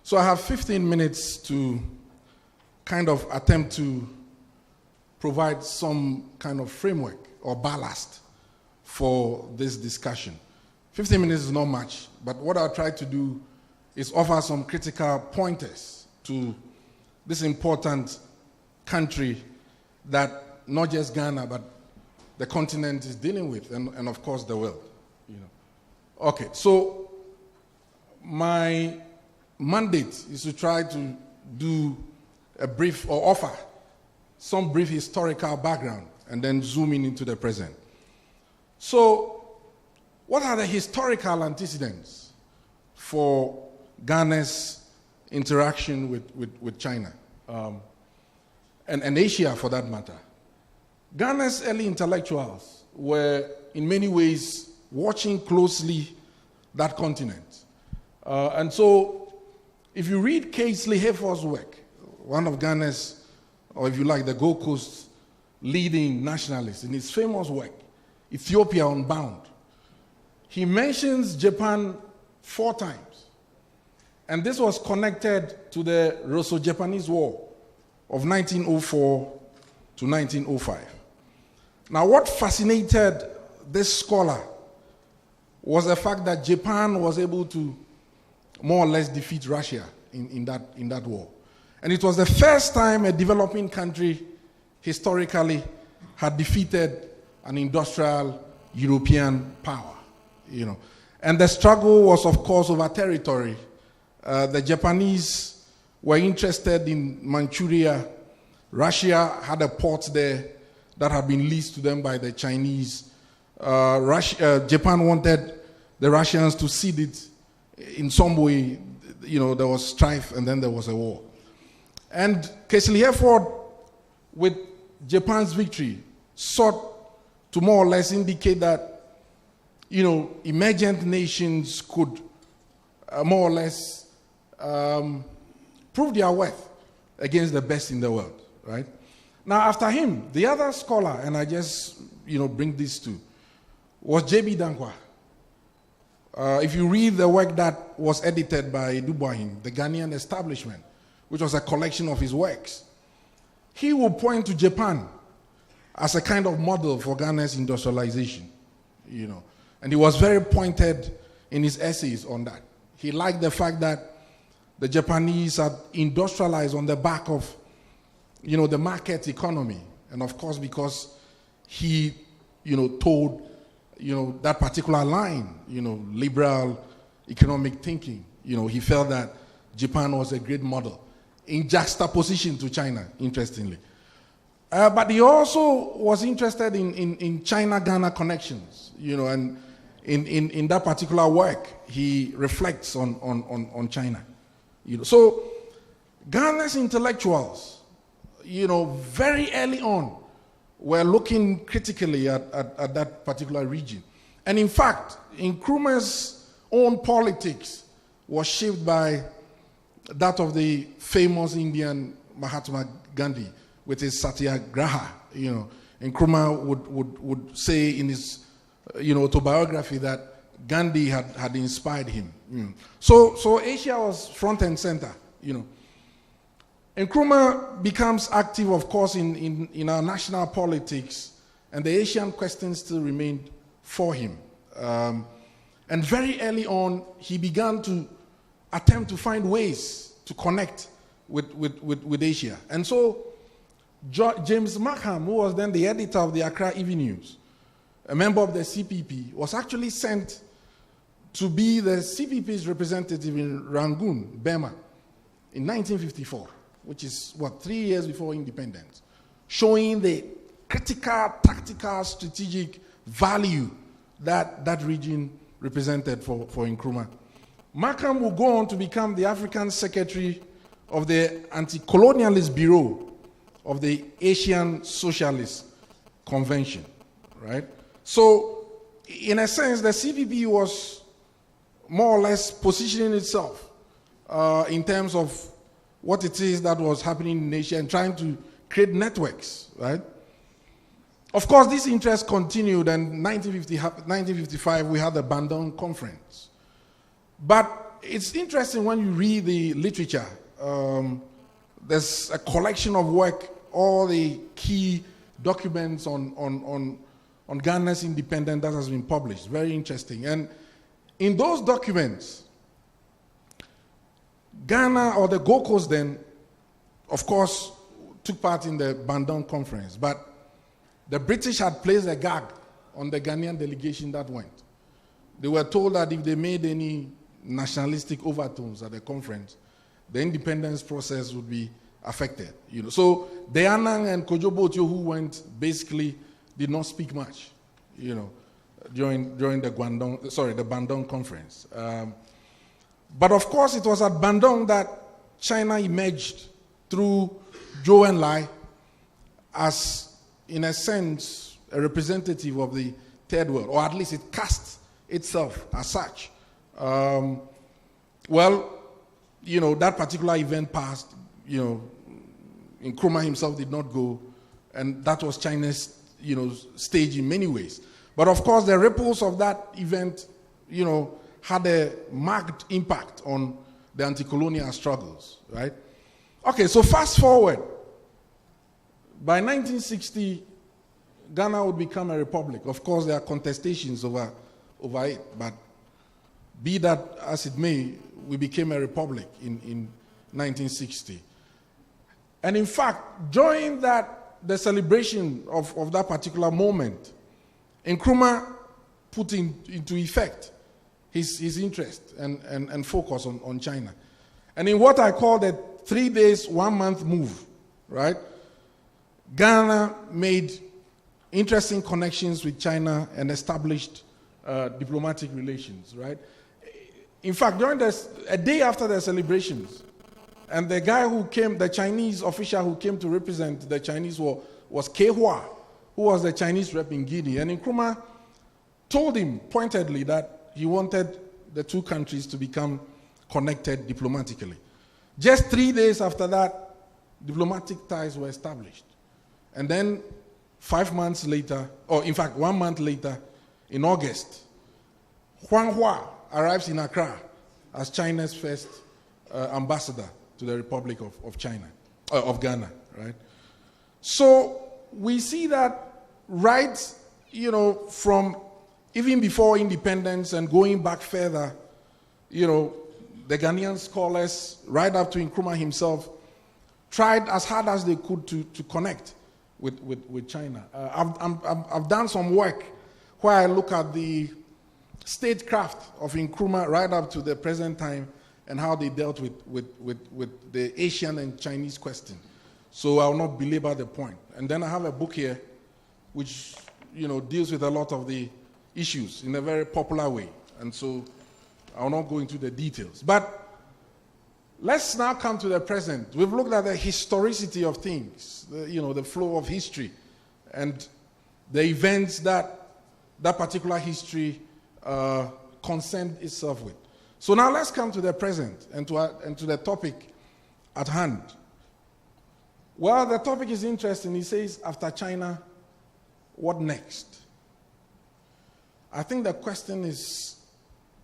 So I have 15 minutes to kind of attempt to provide some kind of framework or ballast for this discussion. 15 minutes is not much, but what I'll try to do is offer some critical pointers to this important country that not just Ghana, but the continent is dealing with, and of course the world. Okay, so my mandate is to try to do a brief or offer some brief historical background and then zoom in into the present. So, what are the historical antecedents for Ghana's interaction with China and Asia for that matter? Ghana's early intellectuals were in many ways watching closely that continent. And so, if you read Casely Hayford's work, one of Ghana's, or if you like, the Gold Coast leading nationalist, in his famous work, Ethiopia Unbound, he mentions Japan 4 times. And this was connected to the Russo-Japanese War of 1904 to 1905. Now, what fascinated this scholar was the fact that Japan was able to more or less defeat Russia in that war. And it was the first time a developing country historically had defeated an industrial European power, And the struggle was, of course, over territory. The Japanese were interested in Manchuria. Russia had a port there that had been leased to them by the Chinese. Japan wanted the Russians to cede it in some way. There was strife and then there was a war. And Casely Hayford, with Japan's victory, sought to more or less indicate that, emergent nations could more or less prove their worth against the best in the world, right? Now, after him, the other scholar, and I just, bring this to, was J.B. Dankwa. If you read the work that was edited by Dubois, The Ghanaian Establishment, which was a collection of his works, he will point to Japan as a kind of model for Ghana's industrialization, And he was very pointed in his essays on that. He liked the fact that the Japanese had industrialized on the back of, the market economy. And of course, because he, told, that particular line, liberal economic thinking, he felt that Japan was a great model in juxtaposition to China, interestingly. But he also was interested in China-Ghana connections, and in that particular work, he reflects on China. So Ghana's intellectuals, very early on, were looking critically at that particular region. And in fact, Nkrumah's own politics was shaped by that of the famous Indian Mahatma Gandhi with his satyagraha. Nkrumah would say in his autobiography that Gandhi had inspired him. So Asia was front and center. Nkrumah becomes active, of course, in our national politics, and the Asian question still remained for him. And very early on, he began to attempt to find ways to connect with Asia. And so James Markham, who was then the editor of the Accra Evening News, a member of the CPP, was actually sent to be the CPP's representative in Rangoon, Burma, in 1954, which is, 3 years before independence, showing the critical, tactical, strategic value that that region represented for Nkrumah. Markham will go on to become the African Secretary of the Anti-Colonialist Bureau of the Asian Socialist Convention, right? So, in a sense, the CPP was more or less positioning itself in terms of what it is that was happening in Asia and trying to create networks, right? Of course, this interest continued, and in 1955, we had the Bandung Conference. But it's interesting when you read the literature. There's a collection of work, all the key documents on Ghana's independence that has been published. Very interesting. And in those documents, Ghana, or the Gold Coast then, of course, took part in the Bandung conference. But the British had placed a gag on the Ghanaian delegation that went. They were told that if they made any nationalistic overtones at the conference, the independence process would be affected. So the Anang and Kojo Botio who went basically did not speak much, during the Bandung conference. But of course, it was at Bandung that China emerged through Zhou Enlai as, in a sense, a representative of the third world, or at least it cast itself as such. That particular event passed. Nkrumah himself did not go, and that was China's, stage in many ways. But of course, the ripples of that event, had a marked impact on the anti-colonial struggles, right? Okay, so fast forward. By 1960, Ghana would become a republic. Of course, there are contestations over it, but be that as it may, we became a republic in 1960. And in fact, during the celebration of that particular moment, Nkrumah put into effect his interest and focus on China. And in what I call the 3 days, 1 month move, right? Ghana made interesting connections with China and established diplomatic relations, right? In fact, a day after the celebrations, and the guy who came, the Chinese official who came to represent the Chinese was Kehua, who was the Chinese rep in Guinea. And Nkrumah told him pointedly that he wanted the two countries to become connected diplomatically. Just 3 days after that, diplomatic ties were established. And then 5 months later, or in fact 1 month later, in August, Huang Hua arrives in Accra as China's first ambassador to the Republic of Ghana, right? So we see that right, from even before independence and going back further, the Ghanaian scholars, right up to Nkrumah himself, tried as hard as they could to connect with China. I've done some work where I look at the statecraft of Nkrumah right up to the present time and how they dealt with the Asian and Chinese question. So I will not belabor the point. And then I have a book here which deals with a lot of the issues in a very popular way. And so I will not go into the details. But let's now come to the present. We've looked at the historicity of things, the flow of history, and the events that particular history concerned itself with. So now let's come to the present and to the topic at hand. Well, the topic is interesting. He says, after China, what next? I think the question is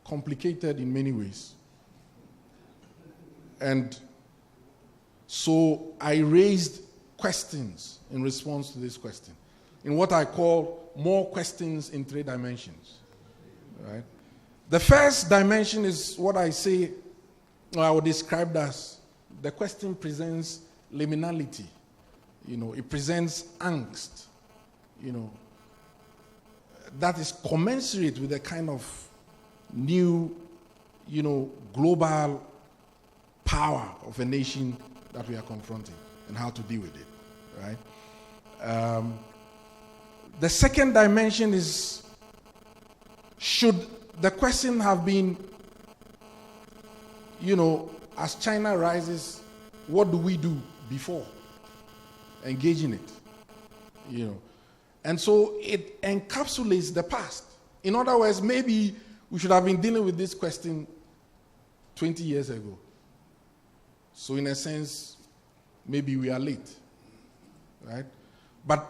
complicated in many ways. And so I raised questions in response to this question, in what I call more questions in 3 dimensions. Right? The first dimension is what I say, or I would describe as the question presents liminality. It presents angst. That is commensurate with the kind of new, global power of a nation that we are confronting and how to deal with it, right? The second dimension is, should the question have been, as China rises, what do we do before engaging it? And so it encapsulates the past. In other words, maybe we should have been dealing with this question 20 years ago. So in a sense, maybe we are late, right? But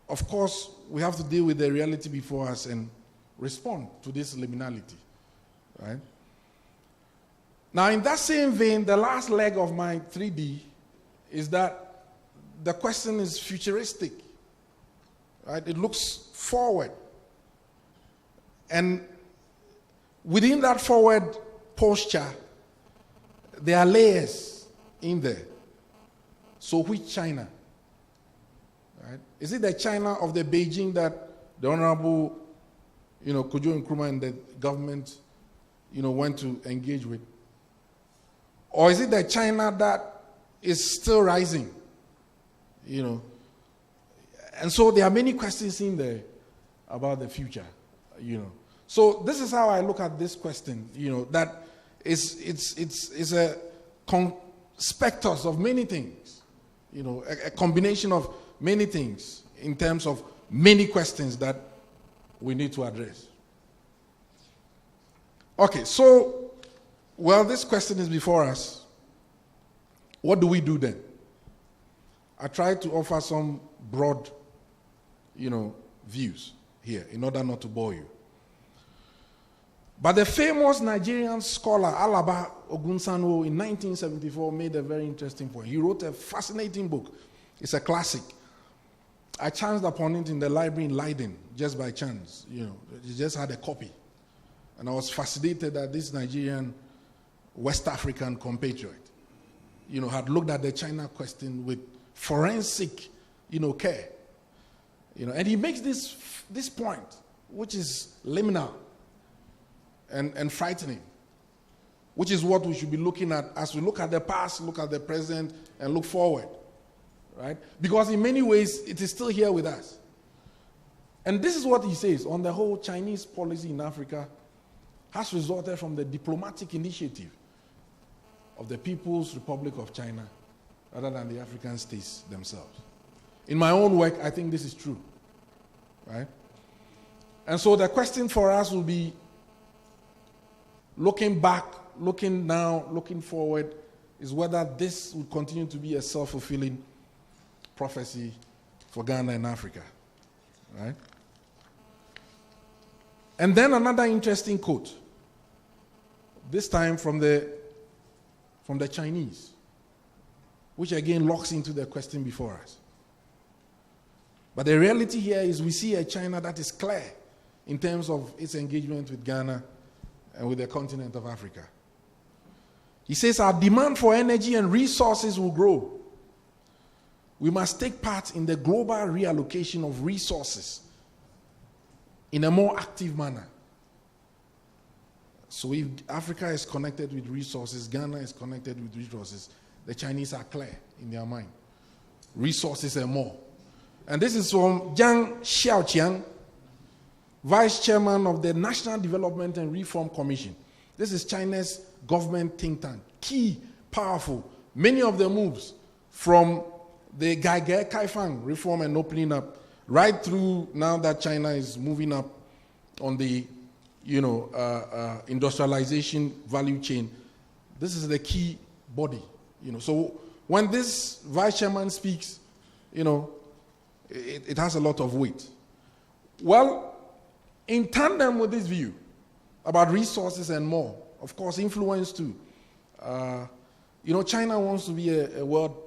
of course, we have to deal with the reality before us and respond to this liminality, right? Now, in that same vein, the last leg of my 3D is that the question is futuristic. Right? It looks forward. And within that forward posture, there are layers in there. So which China? Right? Is it the China of the Beijing that the Honorable, Kojo Nkrumah and the government, went to engage with? Or is it the China that is still rising? And so there are many questions in there about the future, So this is how I look at this question, that it's a conspectus of many things, a combination of many things in terms of many questions that we need to address. Okay, so, this question is before us. What do we do then? I tried to offer some broad, views here in order not to bore you. But the famous Nigerian scholar Alaba Ogunsano in 1974 made a very interesting point. He wrote a fascinating book. It's a classic. I chanced upon it in the library in Leiden, just by chance. He just had a copy. And I was fascinated that this Nigerian West African compatriot, had looked at the China question with forensic, care. And he makes this point, which is liminal and frightening, which is what we should be looking at as we look at the past, look at the present, and look forward, right? Because in many ways, it is still here with us. And this is what he says: on the whole, Chinese policy in Africa has resulted from the diplomatic initiative of the People's Republic of China rather than the African states themselves. In my own work, I think this is true, right? And so the question for us will be, looking back, looking now, looking forward, is whether this will continue to be a self-fulfilling prophecy for Ghana and Africa, right? And then another interesting quote, this time from the Chinese, which again locks into the question before us. But the reality here is we see a China that is clear in terms of its engagement with Ghana and with the continent of Africa. He says our demand for energy and resources will grow. We must take part in the global reallocation of resources in a more active manner. So if Africa is connected with resources, Ghana is connected with resources, the Chinese are clear in their mind. Resources and more. And this is from Jiang Xiaoqiang, Vice Chairman of the National Development and Reform Commission. This is China's government think tank. Key, powerful. Many of the moves from the Gaige Kaifang reform and opening up, right through now that China is moving up on the industrialization value chain. This is the key body. So when this vice chairman speaks, it has a lot of weight. Well, in tandem with this view about resources and more, of course, influence too. China wants to be the world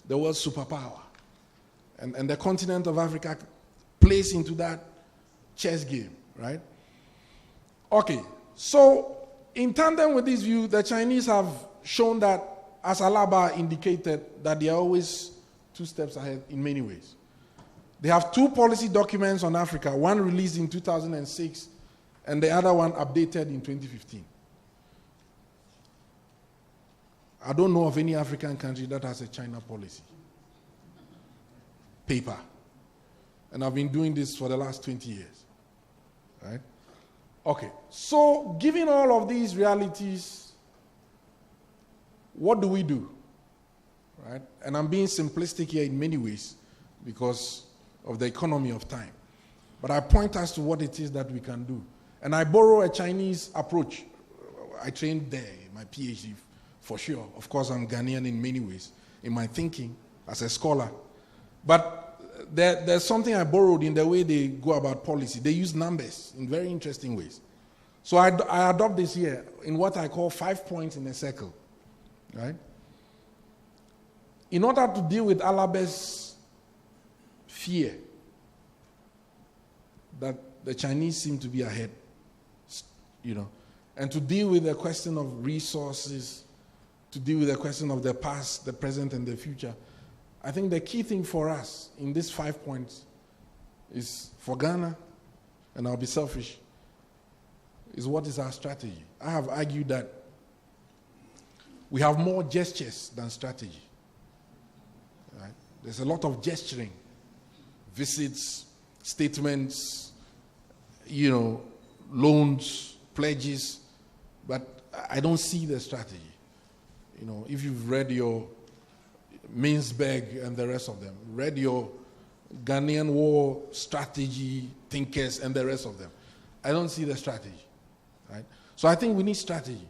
superpower. And the continent of Africa plays into that chess game, right? Okay, so in tandem with this view, the Chinese have shown that, as Alaba indicated, that they are always 2 steps ahead in many ways. They have 2 policy documents on Africa, one released in 2006 and the other one updated in 2015. I don't know of any African country that has a China policy paper. And I've been doing this for the last 20 years. Right? Okay, so given all of these realities, what do we do? Right? And I'm being simplistic here in many ways because of the economy of time. But I point us to what it is that we can do. And I borrow a Chinese approach. I trained there, my PhD, for sure. Of course, I'm Ghanaian in many ways, in my thinking as a scholar. But there's something I borrowed in the way they go about policy. They use numbers in very interesting ways. So I adopt this here in what I call 5 points in a circle, right? In order to deal with Alabe's fear that the Chinese seem to be ahead, and to deal with the question of resources, to deal with the question of the past, the present, and the future, I think the key thing for us in these 5 points is for Ghana, and I'll be selfish, is what is our strategy. I have argued that we have more gestures than strategy. Right? There's a lot of gesturing, visits, statements, loans, pledges, but I don't see the strategy. If you've read your Mintzberg and the rest of them, read your Ghanaian war strategy thinkers and the rest of them, I don't see the strategy. Right? So I think we need strategy.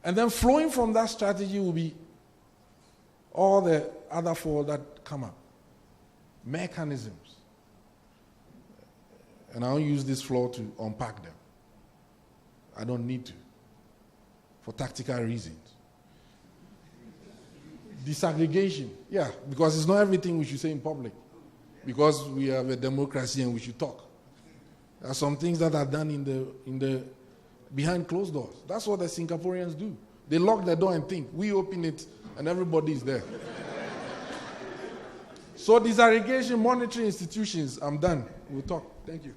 And then flowing from that strategy will be all the other four that come up. Mechanisms. And I'll use this floor to unpack them. I don't need to, for tactical reasons. Disaggregation, yeah, because it's not everything we should say in public. Because we have a democracy and we should talk. There are some things that are done in the behind closed doors. That's what the Singaporeans do. They lock the door and think. We open it and everybody is there. So disaggregation, monetary institutions, I'm done. We'll talk. Thank you.